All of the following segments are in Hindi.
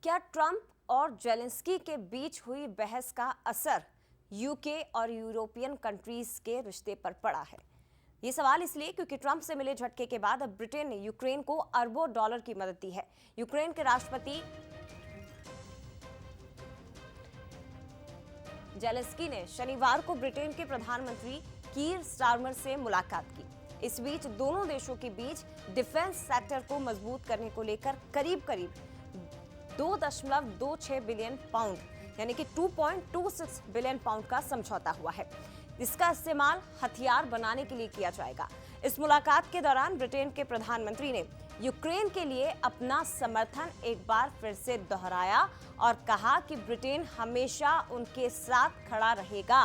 क्या ट्रंप और जेलेंस्की के बीच हुई बहस का असर यूके और यूरोपियन कंट्रीज के रिश्ते पर पड़ा है? ये सवाल इसलिए क्योंकि ट्रंप से मिले झटके के बाद अब ब्रिटेन ने यूक्रेन को अरबों डॉलर की मदद दी है। यूक्रेन के राष्ट्रपति जेलेंस्की ने शनिवार को ब्रिटेन के प्रधानमंत्री कीर स्टारमर से मुलाकात की। इस बीच दोनों देशों के बीच डिफेंस सेक्टर को मजबूत करने को लेकर करीब 2.26 बिलियन पाउंड यानी कि 2.26 बिलियन पाउंड का समझौता हुआ है। इसका इस्तेमाल हथियार बनाने के लिए किया जाएगा। इस मुलाकात के दौरान ब्रिटेन के प्रधानमंत्री ने यूक्रेन के लिए अपना समर्थन एक बार फिर से दोहराया और कहा कि ब्रिटेन हमेशा उनके साथ खड़ा रहेगा।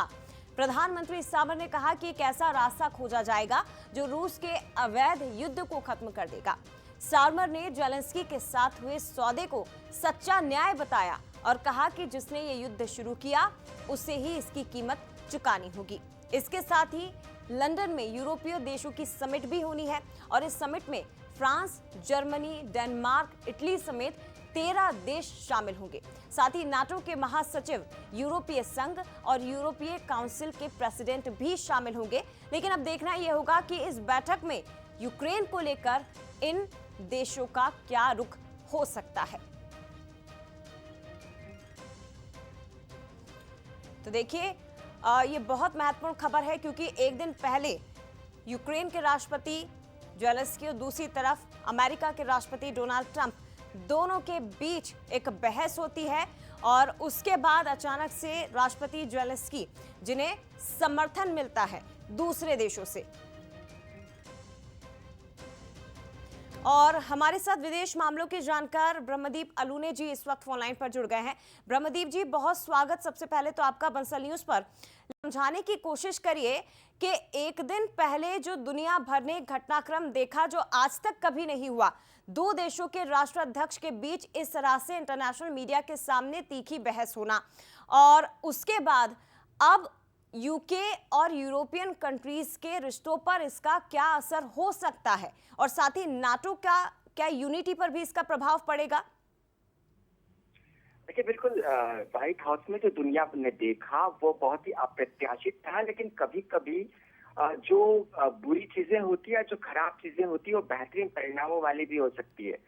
प्रधानमंत्री स्टारमर ने कहा कि एक ऐसा रास्ता खोजा जाएगा जो रूस के अवैध युद्ध को खत्म कर देगा। स्टारमर ने जेलेंस्की के साथ हुए सौदे को सच्चा न्याय बताया और कहा कि जिसने ये युद्ध शुरू किया उसे ही इसकी कीमत चुकानी होगी। इसके साथ ही लंदन में यूरोपीय देशों की समिट भी होनी है और इस समिट में फ्रांस, जर्मनी, डेनमार्क, इटली समेत 13 देश शामिल होंगे। साथ ही नाटो के महासचिव, यूरोपीय संघ और यूरोपीय काउंसिल के प्रेसिडेंट भी शामिल होंगे। लेकिन अब देखना यह होगा कि इस बैठक में यूक्रेन को लेकर इन देशों का क्या रुख हो सकता है। तो देखिए, ये बहुत महत्वपूर्ण खबर है क्योंकि एक दिन पहले यूक्रेन के राष्ट्रपति जेलेंस्की और दूसरी तरफ अमेरिका के राष्ट्रपति डोनाल्ड ट्रंप दोनों के बीच एक बहस होती है और उसके बाद अचानक से राष्ट्रपति जेलेंस्की, जिन्हें समर्थन मिलता है दूसरे देशों से, और हमारे साथ विदेश मामलों के जानकार ब्रह्मदीप अलूने जी इस वक्त फोन लाइन पर जुड़ गए हैं। ब्रह्मदीप जी, बहुत स्वागत सबसे पहले तो आपका बंसल न्यूज पर। समझाने की कोशिश करिए कि एक दिन पहले जो दुनिया भर ने घटनाक्रम देखा जो आज तक कभी नहीं हुआ, दो देशों के राष्ट्राध्यक्ष के बीच इस तरह से इंटरनेशनल मीडिया के सामने तीखी बहस होना, और उसके बाद अब यूके और यूरोपियन कंट्रीज के रिश्तों पर इसका क्या असर हो सकता है, और साथ ही नाटो का क्या यूनिटी पर भी इसका प्रभाव पड़ेगा? देखिए, बिल्कुल व्हाइट हाउस में जो दुनिया ने देखा वो बहुत ही अप्रत्याशित था, लेकिन कभी कभी जो बुरी चीजें होती है, जो खराब चीजें होती है, वो बेहतरीन परिणामों वाली भी हो सकती है।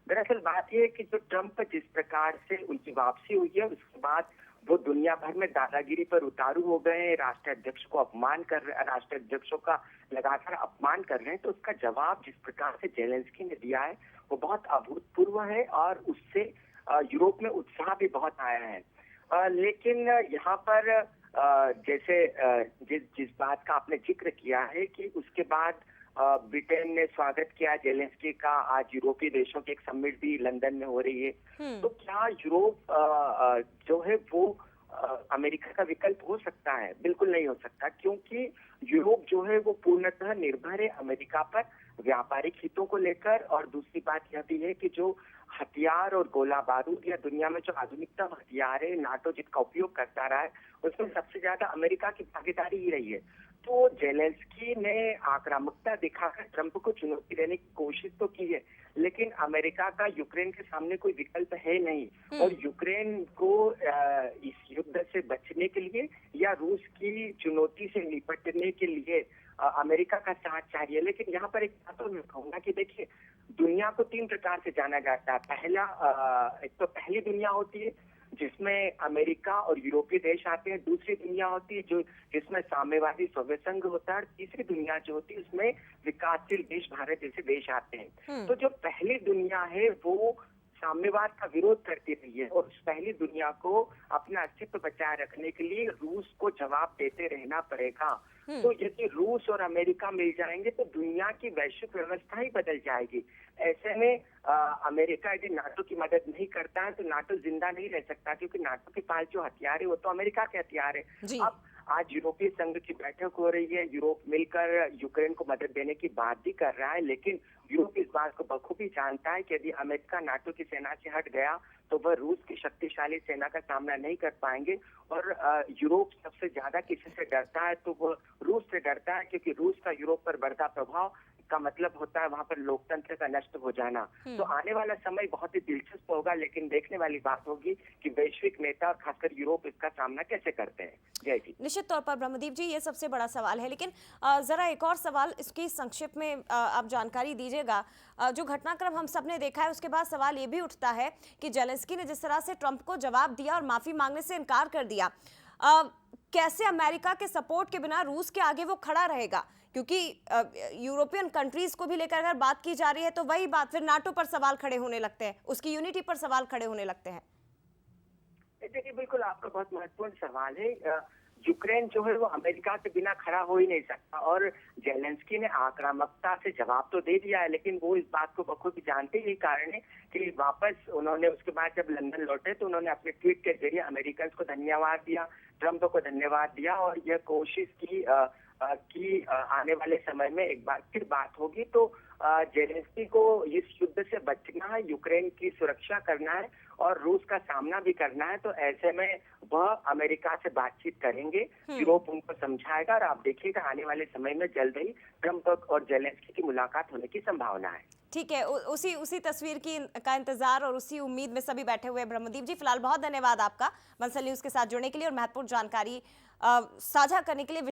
दरअसल बात यह है कि जो ट्रंप जिस प्रकार से उनकी वापसी हुई है, उसके बाद वो दुनिया भर में दादागिरी पर उतारू हो गए, राष्ट्राध्यक्ष को अपमान कर रहे, राष्ट्राध्यक्षों का लगातार अपमान कर रहे हैं। तो उसका जवाब जिस प्रकार से जेलेंस्की ने दिया है वो बहुत अभूतपूर्व है और उससे यूरोप में उत्साह भी बहुत आया है। लेकिन यहाँ पर जैसे जिस बात का आपने जिक्र किया है कि उसके बाद ब्रिटेन ने स्वागत किया जेलेंस्की का, आज यूरोपीय देशों की एक समिट भी लंदन में हो रही है। तो क्या यूरोप जो है वो अमेरिका का विकल्प हो सकता है? बिल्कुल नहीं हो सकता, क्योंकि यूरोप जो है वो पूर्णतः निर्भर है अमेरिका पर व्यापारिक हितों को लेकर। और दूसरी बात यह भी है कि जो हथियार और गोला बारूद या दुनिया में जो आधुनिकतम हथियार है नाटो जिसका उपयोग करता रहा है, उसमें सबसे ज्यादा अमेरिका की भागीदारी ही रही है। तो जेलेंस्की ने आक्रामकता दिखाकर ट्रंप को चुनौती देने की कोशिश तो की है, लेकिन अमेरिका का यूक्रेन के सामने कोई विकल्प है नहीं। और यूक्रेन को इस युद्ध से बचने के लिए या रूस की चुनौती से निपटने के लिए अमेरिका का साथ चाहिए। लेकिन यहाँ पर एक बात तो मैं कहूंगा कि देखिए, दुनिया को तीन प्रकार से जाना जाता है। पहला, एक तो पहली दुनिया होती है जिसमें अमेरिका और यूरोपीय देश आते हैं। दूसरी दुनिया होती है जो जिसमें साम्यवादी सोवियत संघ होता है। तीसरी दुनिया जो होती है उसमें विकासशील देश, भारत जैसे देश आते हैं। तो जो पहली दुनिया है वो साम्यवाद का विरोध करती रही है और उस पहली दुनिया को अपना अस्तित्व बचाए रखने के लिए रूस को जवाब देते रहना पड़ेगा। तो यदि रूस और अमेरिका मिल जाएंगे तो दुनिया की वैश्विक व्यवस्था ही बदल जाएगी। ऐसे में अमेरिका यदि नाटो की मदद नहीं करता है तो नाटो जिंदा नहीं रह सकता, क्योंकि नाटो के पास जो हथियार है वो तो अमेरिका के हथियार है। अब आज यूरोपीय संघ की बैठक हो रही है, यूरोप मिलकर यूक्रेन को मदद देने की बात भी कर रहा है, लेकिन यूरोप इस बात को बखूबी जानता है कि यदि अमेरिका नाटो की सेना से हट गया तो वह रूस की शक्तिशाली सेना का सामना नहीं कर पाएंगे। और यूरोप सबसे ज्यादा किसी से डरता है तो वह रूस से डरता है, क्योंकि रूस का यूरोप पर बढ़ता प्रभाव का मतलब होता है वहाँ पर लोकतंत्र का नष्ट हो जाना। तो आने वाला समय बहुत ही दिलचस्प होगा, लेकिन देखने वाली बात होगी कि वैश्विक नेता और खासकर यूरोप इसका सामना कैसे करते हैं। जय जी। निश्चित तौर पर ब्रह्मदीप जी, ये सबसे बड़ा सवाल है, लेकिन जरा एक और सवाल इसकी संक्षिप्त में आप जानकारी दीजिएगा। जो घटनाक्रम हम सबने देखा है उसके बाद सवाल ये भी उठता है कि जेलेंस्की ने जिस तरह से ट्रंप को जवाब दिया और माफी मांगने से इनकार कर दिया, कैसे अमेरिका के सपोर्ट के बिना रूस के आगे वो खड़ा रहेगा? क्योंकि यूरोपियन कंट्रीज को भी लेकर अगर बात की जा रही है तो वही बात फिर नाटो पर सवाल खड़े होने लगते हैं, उसकी यूनिटी पर सवाल खड़े होने लगते हैं। देखिए, बिल्कुल आपका बहुत महत्वपूर्ण सवाल है। यूक्रेन जो है वो अमेरिका के बिना खड़ा हो ही नहीं सकता, और जेलेंस्की ने आक्रामकता से जवाब तो दे दिया है, लेकिन वो इस बात को बखूबी जानते ही कारण है कि वापस उन्होंने उसके बाद जब लंदन लौटे तो उन्होंने अपने ट्वीट के जरिए अमेरिकन को धन्यवाद दिया, ट्रंप को धन्यवाद दिया, और यह कोशिश की कि आने वाले समय में एक बार फिर बात होगी तो जेलेंस्की को इस युद्ध से बचना है, यूक्रेन की सुरक्षा करना है और रूस का सामना भी करना है। तो ऐसे में वह अमेरिका से बातचीत करेंगे, यूरोप उनको समझाएगा, और आप देखिएगा आने वाले समय में जल्द ही ट्रंप और जेलेंस्की की मुलाकात होने की संभावना है। ठीक है, उसी तस्वीर का इंतजार और उसी उम्मीद में सभी बैठे हुए हैं। ब्रह्मदीप जी, फिलहाल बहुत धन्यवाद आपका बंसल न्यूज के साथ जुड़ने के लिए और महत्वपूर्ण जानकारी साझा करने के लिए।